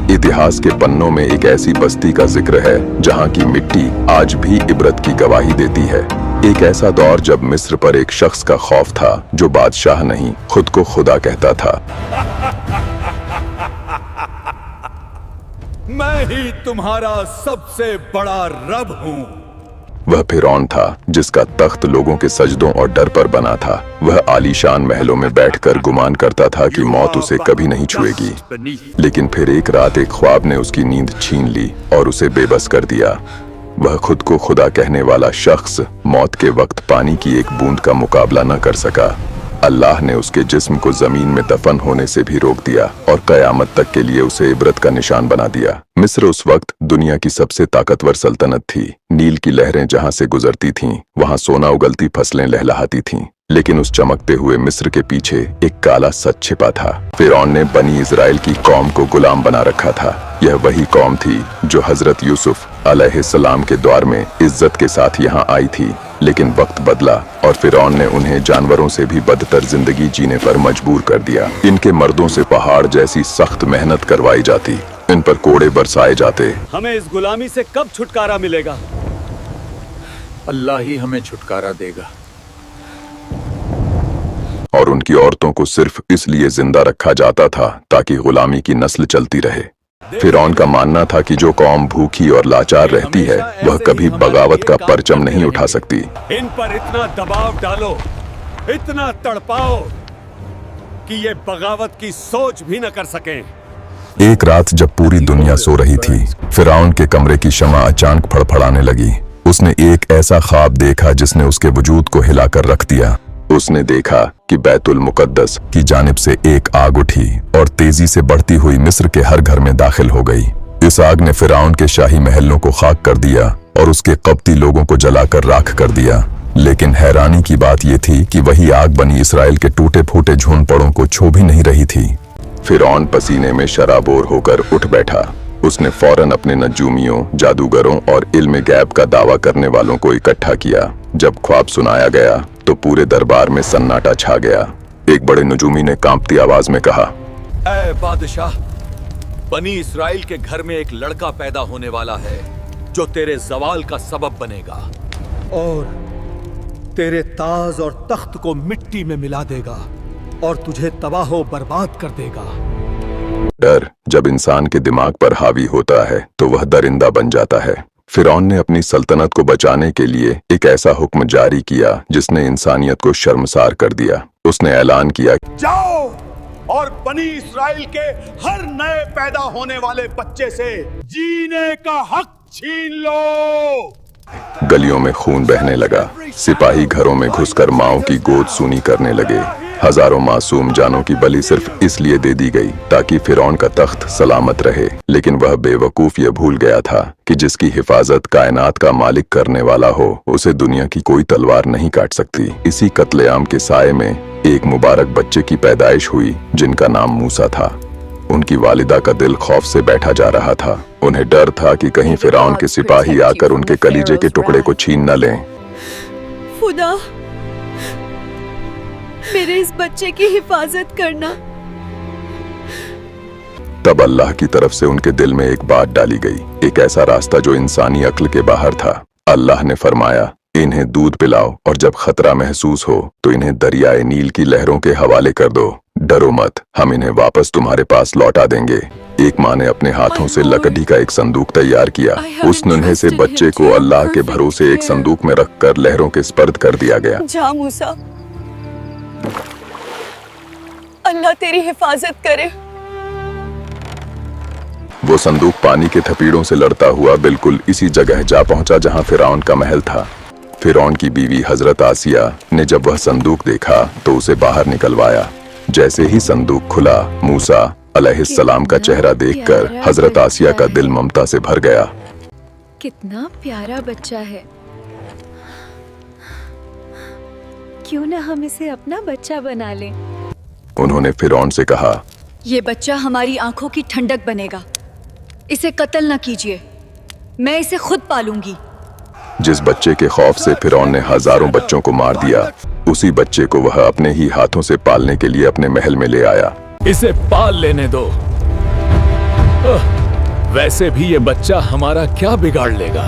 इतिहास के पन्नों में एक ऐसी बस्ती का जिक्र है जहां की मिट्टी आज भी इबरत की गवाही देती है। एक ऐसा दौर जब मिस्र पर एक शख्स का खौफ था जो बादशाह नहीं, खुद को खुदा कहता था। मैं ही तुम्हारा सबसे बड़ा रब हूँ। वह फिरौन था जिसका तख्त लोगों के सजदों और डर पर बना था। वह आलीशान महलों में बैठकर गुमान करता था कि मौत उसे कभी नहीं छुएगी। लेकिन फिर एक रात एक ख्वाब ने उसकी नींद छीन ली और उसे बेबस कर दिया। वह खुद को खुदा कहने वाला शख्स मौत के वक्त पानी की एक बूंद का मुकाबला न कर सका। अल्लाह ने उसके जिस्म को जमीन में दफन होने से भी रोक दिया और कयामत तक के लिए उसे इबरत का निशान बना दिया। मिस्र उस वक्त दुनिया की सबसे ताकतवर सल्तनत थी। नील की लहरें जहां से गुजरती थीं, वहां सोना उगलती फसलें लहलहाती थीं। लेकिन उस चमकते हुए मिस्र के पीछे एक काला सच छिपा था। फिरौन ने बनी इजराइल की कौम को गुलाम बना रखा था। यह वही कौम थी जो हजरत यूसुफ अलैहिस्सलाम के द्वार में इज्जत के साथ यहाँ आई थी। लेकिन वक्त बदला और फिरौन ने उन्हें जानवरों से भी बदतर जिंदगी जीने पर मजबूर कर दिया। इनके मर्दों से पहाड़ जैसी सख्त मेहनत करवाई जाती, इन पर कोड़े बरसाए जाते। हमें इस गुलामी से कब छुटकारा मिलेगा? अल्लाह ही हमें छुटकारा देगा। और उनकी औरतों को सिर्फ इसलिए जिंदा रखा जाता था ताकि गुलामी की नस्ल चलती रहे। फिरौन का मानना था कि जो कौम भूखी और लाचार रहती है वह कभी बगावत का परचम नहीं उठा सकती। इन पर इतना दबाव डालो, इतना तड़पाओ कि ये बगावत की सोच भी न कर सकें। एक रात जब पूरी दुनिया सो रही थी, फिरौन के कमरे की शमा अचानक फड़फड़ाने लगी। उसने एक ऐसा ख्वाब देखा जिसने उसके वजूद को हिलाकर रख दिया। उसने देखा कि बैतुल मुकद्दस की जानिब से एक आग उठी और तेजी से बढ़ती हुई मिस्र के हर घर में दाखिल हो गई। इस आग ने फिरौन के शाही महलों को खाक कर दिया और उसके कब्ती लोगों को जलाकर राख कर दिया। लेकिन हैरानी की बात यह थी कि वही आग बनी इसराइल के टूटे फूटे झोंपड़ों को छू भी नहीं रही थी। फिरौन पसीने में शराबोर होकर उठ बैठा। उसने फौरन अपने नजूमियों, जादूगरों और इल्म गैब का दावा करने वालों को इकट्ठा किया। जब ख्वाब सुनाया गया तो पूरे दरबार में सन्नाटा छा गया। एक बड़े नजूमी ने कांपती आवाज में कहा, ऐ बादशाह, बनी इस्राइल के घर में एक लड़का पैदा होने वाला है जो तेरे जवाल का सबब बनेगा और तेरे ताज और तख्त को मिट्टी में मिला देगा और तुझे तबाह बर्बाद कर देगा। डर जब इंसान के दिमाग पर हावी होता है तो वह दरिंदा बन जाता है। फिरौन ने अपनी सल्तनत को बचाने के लिए एक ऐसा हुक्म जारी किया जिसने इंसानियत को शर्मसार कर दिया। उसने ऐलान किया, जाओ और बनी इस्राइल के हर नए पैदा होने वाले बच्चे से जीने का हक छीन लो। गलियों में खून बहने लगा। सिपाही घरों में घुसकर माओं की गोद सूनी करने लगे। हजारों मासूम जानों की बलि सिर्फ इसलिए दे दी गई ताकि फिरौन का तख्त सलामत रहे। लेकिन वह बेवकूफ ये भूल गया था कि जिसकी हिफाजत कायनात का मालिक करने वाला हो, उसे दुनिया की कोई तलवार नहीं काट सकती। इसी कत्लेआम के साए में एक मुबारक बच्चे की पैदाइश हुई जिनका नाम मूसा था। उनकी वालिदा का दिल खौफ से बैठा जा रहा था। उन्हें डर था कि कहीं फिरौन के सिपाही आकर उनके कलीजे के टुकड़े को छीन न लें। खुदा, मेरे इस बच्चे की हिफाजत करना। तब अल्लाह की तरफ से उनके दिल में एक बात डाली गई, एक ऐसा रास्ता जो इंसानी अक्ल के बाहर था। अल्लाह ने फरमाया, इन्हें दूध पिलाओ और जब खतरा महसूस हो तो इन्हें दरियाए नील की लहरों के हवाले कर दो। डरो मत, हम इन्हें वापस तुम्हारे पास लौटा देंगे। एक माँ ने अपने हाथों से लकड़ी का एक संदूक तैयार किया। उस नन्हे से बच्चे को अल्लाह के भरोसे एक संदूक में रखकर लहरों के स्पर्द कर दिया गया। जा मूसा, अल्लाह तेरी हिफाजत करे। वो संदूक पानी के थपीड़ों से लड़ता हुआ बिल्कुल इसी जगह जा पहुंचा जहां फिरौन का महल था। फिरौन की बीवी हजरत आसिया ने जब वह संदूक देखा तो उसे बाहर निकलवाया। जैसे ही संदूक खुला, मूसा अलैहिस्सलाम का चेहरा देखकर हजरत आसिया का दिल ममता से भर गया। कितना प्यारा बच्चा है, क्यों ना हम इसे अपना बच्चा बना लें। उन्होंने फिरौन से कहा, ये बच्चा हमारी आंखों की ठंडक बनेगा। इसे कत्ल न कीजिए, मैं इसे खुद पालूंगी। जिस बच्चे के खौफ से फिरौन ने हजारों बच्चों को मार दिया, उसी बच्चे को वह अपने ही हाथों से पालने के लिए अपने महल में ले आया। इसे पाल लेने दो। वैसे भी ये बच्चा हमारा क्या बिगाड़ लेगा।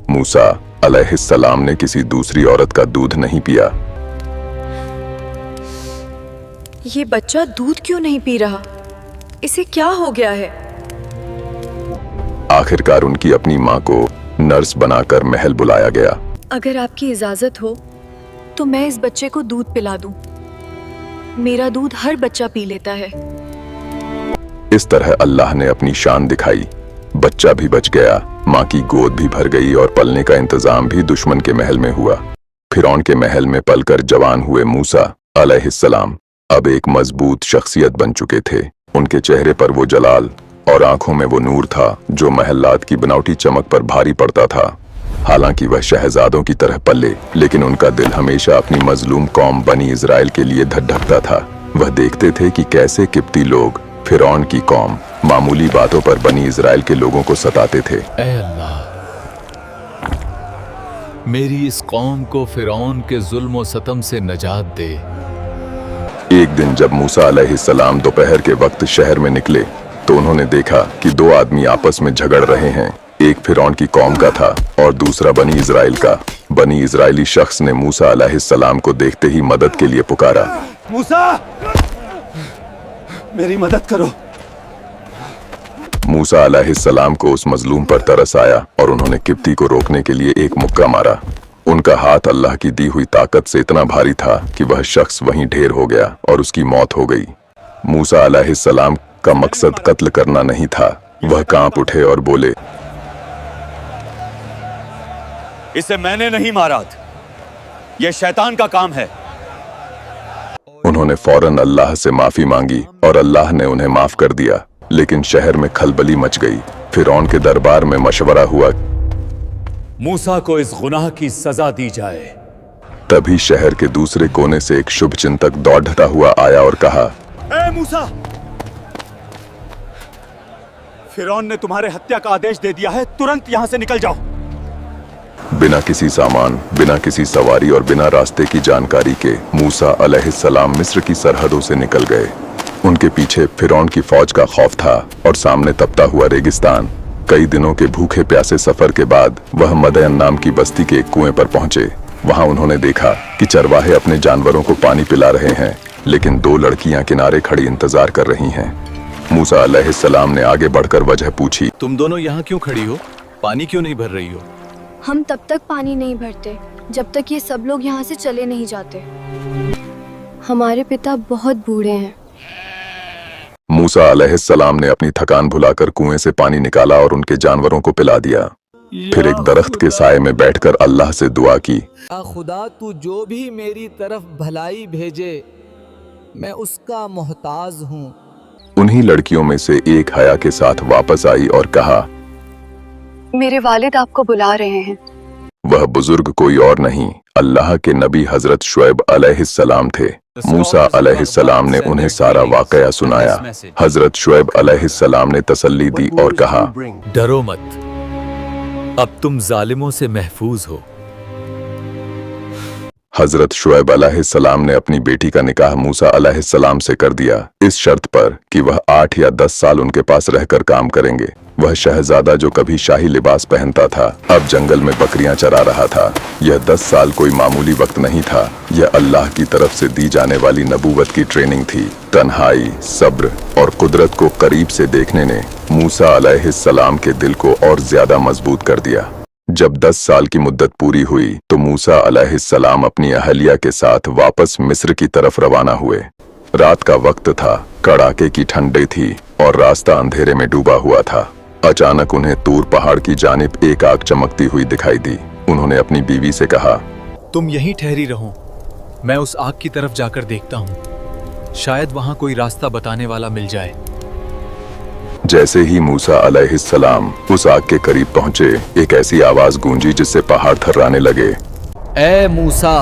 मूसा अलैहिस्सलाम ने किसी दूसरी औरत का दूध नहीं पिया। ये बच्चा दूध क्यों नहीं पी रहा? इसे क्या हो गया है? आखिरकार उनकी अपनी माँ को नर्स बनाकर महल बुलाया गया। अगर आपकी इजाजत हो तो मैं इस बच्चे को दूध पिला दूं। मेरा दूध हर बच्चा पी लेता है। इस तरह अल्लाह ने अपनी शान दिखाई। बच्चा भी बच गया, माँ की गोद भी भर गई और पलने का इंतजाम भी दुश्मन के महल में हुआ। फिरौन के महल में पलकर जवान हुए मूसा अलैहिस्सलाम अब एक मजबूत शख्सियत बन चुके थे। उनके चेहरे पर वो जलाल और आंखों में वो नूर था जो महल्लात की बनावटी चमक पर भारी पड़ता था। हालांकि वह शहजादों की तरह पले, लेकिन उनका दिल हमेशा अपनी मजलूम कौम बनी इजराइल के लिए धड़कता था। वह देखते थे कि कैसे किप्ती लोग फिरौन की कौम मामूली बातों पर बनी इजराइल के लोगों को सताते थे। ऐ अल्लाह, मेरी इस कौम को फिरौन के जुल्म और सतम से नजात दे। एक दिन जब मूसा अलैहिस्सलाम दोपहर के वक्त शहर में निकले तो उन्होंने देखा कि दो आदमी आपस में झगड़ रहे हैं। एक फिरौन की कौम का था और दूसरा बनी इजराइल का। बनी इजराइली शख्स ने मूसा अलैहिस्सलाम को देखते ही मदद के लिए पुकारा। मूसा, मेरी मदद करो। मूसा अलैहिस्सलाम को उस मजलूम पर तरस आया और उन्होंने किप्ती को रोकने के लिए एक मुक्का मारा। उनका हाथ अल्लाह की दी हुई ताकत से इतना भारी था कि वह शख्स वहीं ढेर हो गया और उसकी मौत हो गई। मूसा अलैहिस्सलाम का मकसद कत्ल करना नहीं था। वह कांप उठे और बोले, इसे मैंने नहीं मारा, यह शैतान का काम है। उन्होंने फौरन अल्लाह से माफी मांगी और अल्लाह ने उन्हें माफ कर दिया। लेकिन शहर में खलबली मच गई। फिरौन के दरबार में मशवरा हुआ। मूसा को इस गुनाह की सजा दी जाए। तभी शहर के दूसरे कोने से एक शुभ चिंतक दौड़ता हुआ आया और कहा, ए मूसा, फिरौन ने तुम्हारे हत्या का आदेश दे दिया है, तुरंत यहां से निकल जाओ। बिना किसी सामान, बिना किसी सवारी और बिना रास्ते की जानकारी के मूसा अलैहिस्सलाम मिस्र की सरहदों से निकल गए। उनके पीछे फिरौन की फौज का खौफ था और सामने तपता हुआ रेगिस्तान। कई दिनों के भूखे प्यासे सफर के बाद वह मदयन नाम की बस्ती के एक कुएं पर पहुंचे। वहां उन्होंने देखा कि चरवाहे अपने जानवरों को पानी पिला रहे हैं, लेकिन दो लड़कियां किनारे खड़ी इंतजार कर रही हैं। मूसा अलैहिस्सलाम ने आगे बढ़कर वजह पूछी। तुम दोनों यहाँ क्यों खड़ी हो? पानी क्यों नहीं भर रही हो? हम तब तक पानी नहीं भरते जब तक ये सब लोग यहाँ से चले नहीं जाते। हमारे पिता बहुत बूढ़े हैं। मूसा अलैहिस्सलाम ने अपनी थकान भुलाकर कुएं से पानी निकाला और उनके जानवरों को पिला दिया। फिर एक दरख्त के साए में बैठकर अल्लाह से दुआ की। खुदा तू जो भी मेरी तरफ भलाई भेजे मैं उसका मोहताज हूँ। उन्हीं लड़कियों में से एक हया के साथ वापस आई और कहा, मेरे वालिद आपको बुला रहे हैं। वह बुजुर्ग कोई और नहीं, अल्लाह के नबी हजरत शुएब अलैहिस्सलाम थे। मूसा अलैहिस्सलाम ने उन्हें सारा वाकया सुनाया। हजरत शुएब अलैहिस्सलाम ने तसल्ली दी और कहा, डरो मत, अब तुम जालिमों से महफूज हो। हजरत शुएब अलैहिस्सलाम ने अपनी बेटी का निकाह मूसा अलैहिस्सलाम से कर दिया, इस शर्त पर कि वह 8 या 10 साल उनके पास रहकर काम करेंगे। वह शहजादा जो कभी शाही लिबास पहनता था अब जंगल में बकरियां चरा रहा था। यह 10 साल कोई मामूली वक्त नहीं था। यह अल्लाह की तरफ से दी जाने वाली नबूवत की ट्रेनिंग थी। तन्हाई, सब्र और कुदरत को करीब से देखने ने मूसा अलैहिस्सलाम के दिल को और ज्यादा मजबूत कर दिया। जब 10 साल की मुद्दत पूरी हुई तो मूसा अलैहिस्सलाम अपनी अहलिया के साथ वापस मिस्र की तरफ रवाना हुए। रात का वक्त था, कड़ाके की ठंडी थी और रास्ता अंधेरे में डूबा हुआ था। अचानक उन्हें तूर पहाड़ की जानिब एक आग चमकती हुई दिखाई दी। उन्होंने अपनी बीवी से कहा, तुम यहीं ठहरी रहो, मैं उस आग की तरफ जाकर देखता हूँ, शायद वहां कोई रास्ता बताने वाला मिल जाए। जैसे ही मूसा अलैहिस्सलाम उस आग के करीब पहुंचे, एक ऐसी आवाज गूंजी जिससे पहाड़ थर्राने लगे। ए मूसा,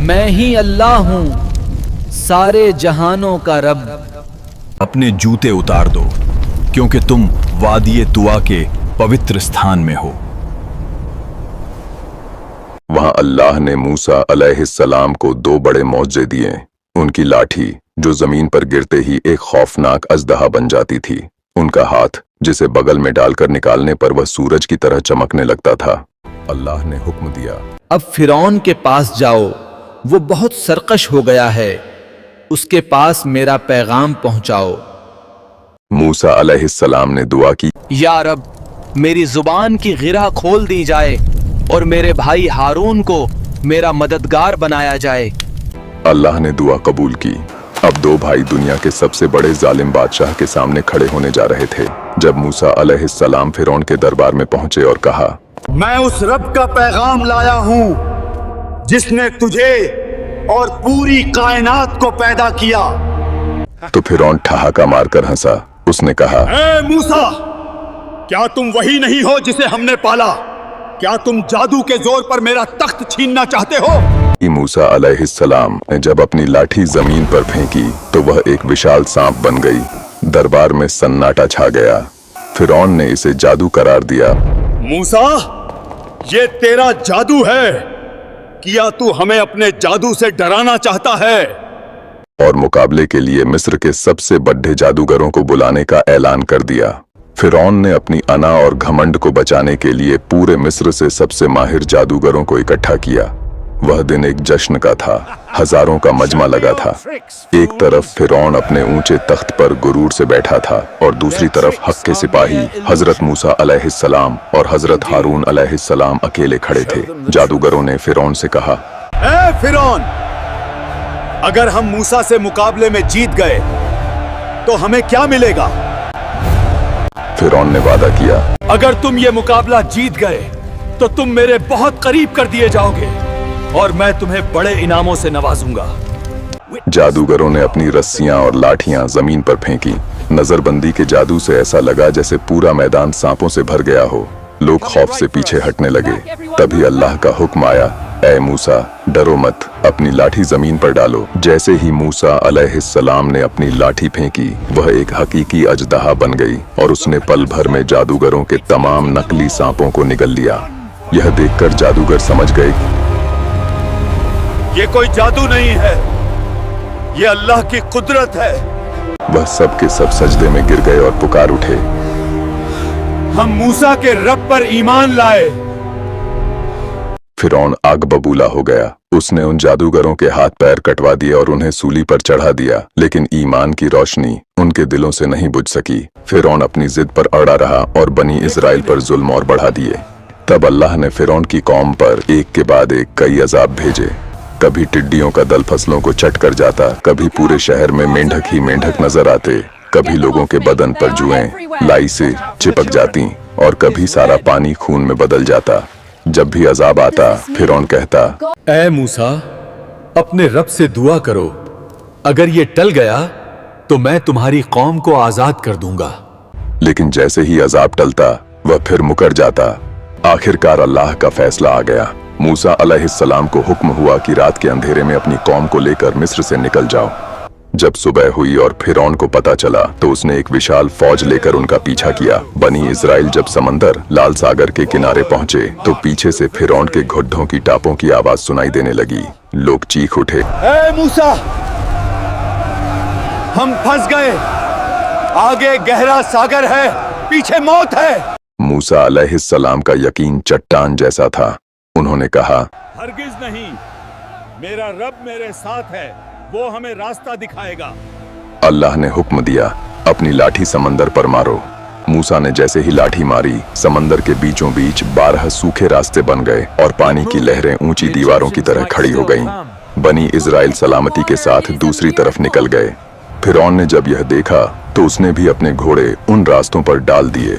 मैं ही अल्लाह हूँ, सारे जहानों का रब। अपने जूते उतार दो क्योंकि तुम वादिये तुआ के पवित्र स्थान में हो। वहां अल्लाह ने मूसा अलैहिस्सलाम को 2 बड़े मौजे दिए। उनकी लाठी जो जमीन पर गिरते ही एक खौफनाक अजदहा बन जाती थी। उनका हाथ जिसे बगल में डालकर निकालने पर वह सूरज की तरह चमकने लगता था। अल्लाह ने हुक्म दिया, अब फिरौन के पास जाओ, वो बहुत सरकश हो गया है, उसके पास मेरा पैगाम पहुंचाओ। मूसा अलैहिस्सलाम ने दुआ की, या रब, मेरी जुबान की गिरा खोल दी जाए और मेरे भाई हारून को मेरा मददगार बनाया जाए। अल्लाह ने दुआ कबूल की। अब दो भाई दुनिया के सबसे बड़े जालिम बादशाह के सामने खड़े होने जा रहे थे। जब मूसा अलैहिस्सलाम फिरौन के दरबार में पहुंचे और कहा, मैं उस रब का पैगाम लाया हूं जिसने तुझे और पूरी कायनात को पैदा किया। तो फिरौन ठहाका मारकर हंसा। उसने कहा, ए मूसा, क्या तुम वही नहीं हो जिसे हमने पाला? क्या तुम जादू के जोर पर मेरा तख्त छीनना चाहते हो? मूसा अलैहिस्सलाम ने जब अपनी लाठी जमीन पर फेंकी तो वह एक विशाल सांप बन गई। दरबार में सन्नाटा छा गया। फिरौन ने इसे जादू करार दिया। मूसा, ये तेरा जादू है। क्या तू हमें अपने जादू से डराना चाहता है? और मुकाबले के लिए मिस्र के सबसे बड़े जादूगरों को बुलाने का ऐलान कर दिया। फिरौन ने अपनी अना और घमंड को बचाने के लिए पूरे मिस्र से सबसे माहिर जादूगरों को इकट्ठा किया। वह दिन एक जश्न का था। हजारों का मजमा लगा था। एक तरफ फिरौन अपने ऊंचे तख्त पर गुरूर से बैठा था और दूसरी तरफ हक के सिपाही हजरत मूसा अलैहिस्सलाम और हजरत हारून अलैहिस्सलाम अकेले खड़े थे। जादूगरों ने फिरौन से कहा, ए फिरौन, अगर हम मूसा से मुकाबले में जीत गए तो हमें क्या मिलेगा? फिरौन ने वादा किया, अगर तुम ये मुकाबला जीत गए तो तुम मेरे बहुत करीब कर दिए जाओगे और मैं तुम्हें बड़े इनामों से नवाजूंगा। जादूगरों ने अपनी रस्सियां और लाठियां जमीन पर फेंकी। नजरबंदी के जादू से ऐसा लगा जैसे पूरा मैदान सांपों से भर गया हो। लोग खौफ से पीछे हटने लगे। तभी अल्लाह का हुक्म आया, ऐ मूसा, डरो मत, अपनी लाठी जमीन पर डालो। जैसे ही मूसा अलैहिस्सलाम ने अपनी लाठी फेंकी, वह एक हकीकी अजदहा बन गई और उसने पल भर में जादूगरों के तमाम नकली सांपों को निगल लिया। यह देखकर जादूगर समझ गए, ये कोई जादू नहीं है, ये अल्लाह की कुदरत है। वह सब के सब सजदे में गिर गए और पुकार उठे, हम मूसा के रब पर ईमान लाए। फिरौन आग बबूला हो गया। उसने उन जादूगरों के हाथ पैर कटवा दिए और उन्हें सूली पर चढ़ा दिया, लेकिन ईमान की रोशनी उनके दिलों से नहीं बुझ सकी। फिरौन अपनी जिद पर अड़ा रहा और बनी इजराइल पर जुल्म और बढ़ा दिए। तब अल्लाह ने फिरौन की कौम पर एक के बाद एक कई अजाब भेजे। कभी टिड्डियों का दल फसलों को चट कर जाता, कभी पूरे शहर में मेंढक ही मेंढक नजर आते, कभी लोगों के बदन पर जुएं लाई से चिपक जाती और कभी सारा पानी खून में बदल जाता। जब भी अजाब आता, फिरौन कहता, ऐ मूसा, अपने रब से दुआ करो, अगर ये टल गया तो मैं तुम्हारी कौम को आजाद कर दूंगा। लेकिन जैसे ही अजाब टलता, वह फिर मुकर जाता। आखिरकार अल्लाह का फैसला आ गया। मूसा अलैहिस्सलाम को हुक्म हुआ कि रात के अंधेरे में अपनी कौम को लेकर मिस्र से निकल जाओ। जब सुबह हुई और फिरौन को पता चला तो उसने एक विशाल फौज लेकर उनका पीछा किया। बनी इजराइल जब समंदर लाल सागर के किनारे पहुंचे तो पीछे से फिरौन के घुड्डों की टापों की आवाज सुनाई देने लगी। लोग चीख उठे, ए मूसा, हम फंस गए, आगे गहरा सागर है, पीछे मौत है। मूसा अलैहिस्सलाम का यकीन चट्टान जैसा था। उन्होंने कहा, हरगिज नहीं, मेरा रब मेरे साथ है, वो हमें रास्ता दिखाएगा। अल्लाह ने हुक्म दिया, अपनी लाठी समंदर पर मारो। मूसा ने जैसे ही लाठी मारी, समंदर के बीचों बीच 12 सूखे रास्ते बन गए और पानी की लहरें ऊंची दीवारों की तरह खड़ी हो गईं। बनी इजराइल सलामती के साथ दूसरी तरफ निकल गए। फिरौन ने जब यह देखा तो उसने भी अपने घोड़े उन रास्तों पर डाल दिए।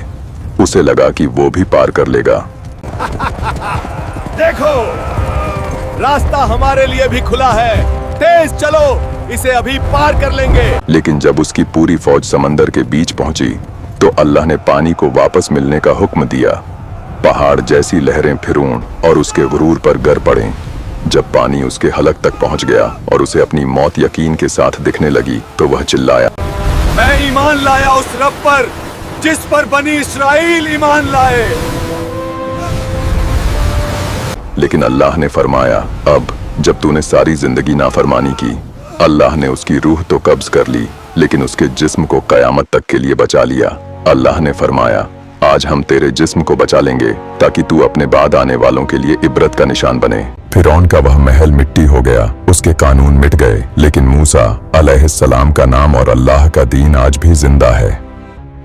उसे लगा कि वो भी पार कर लेगा। देखो, रास्ता हमारे लिए भी खुला है, तेज चलो, इसे अभी पार कर लेंगे। लेकिन जब उसकी पूरी फौज समंदर के बीच पहुंची तो अल्लाह ने पानी को वापस मिलने का हुक्म दिया। पहाड़ जैसी लहरें फिरौन और उसके गुरूर पर गिर पड़े। जब पानी उसके हलक तक पहुंच गया और उसे अपनी मौत यकीन के साथ दिखने लगी तो वह चिल्लाया, मैं ईमान लाया उस रब पर जिस पर बनी इस्राइल ईमान लाए। लेकिन अल्लाह ने फरमाया, अब जब तूने सारी जिंदगी नाफरमानी की अल्लाह ने उसकी रूह तो कब्ज कर ली, लेकिन उसके जिस्म को कयामत तक के लिए बचा लिया। अल्लाह ने फरमाया, आज हम तेरे जिस्म को बचा लेंगे ताकि तू अपने बाद आने वालों के लिए इबरत का निशान बने। फिरौन का वह महल मिट्टी हो गया, उसके कानून मिट गए, लेकिन मूसा अलैहिस्सलाम का नाम और अल्लाह का दीन आज भी जिंदा है।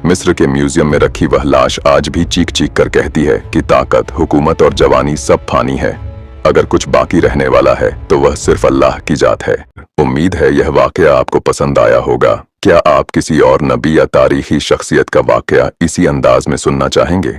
मिस्र के म्यूजियम में रखी वह लाश आज भी चीख चीख कर कहती है कि ताकत, हुकूमत और जवानी सब फानी है। अगर कुछ बाकी रहने वाला है तो वह सिर्फ अल्लाह की जात है। उम्मीद है यह वाकया आपको पसंद आया होगा। क्या आप किसी और नबी या तारीखी शख्सियत का वाकया इसी अंदाज में सुनना चाहेंगे?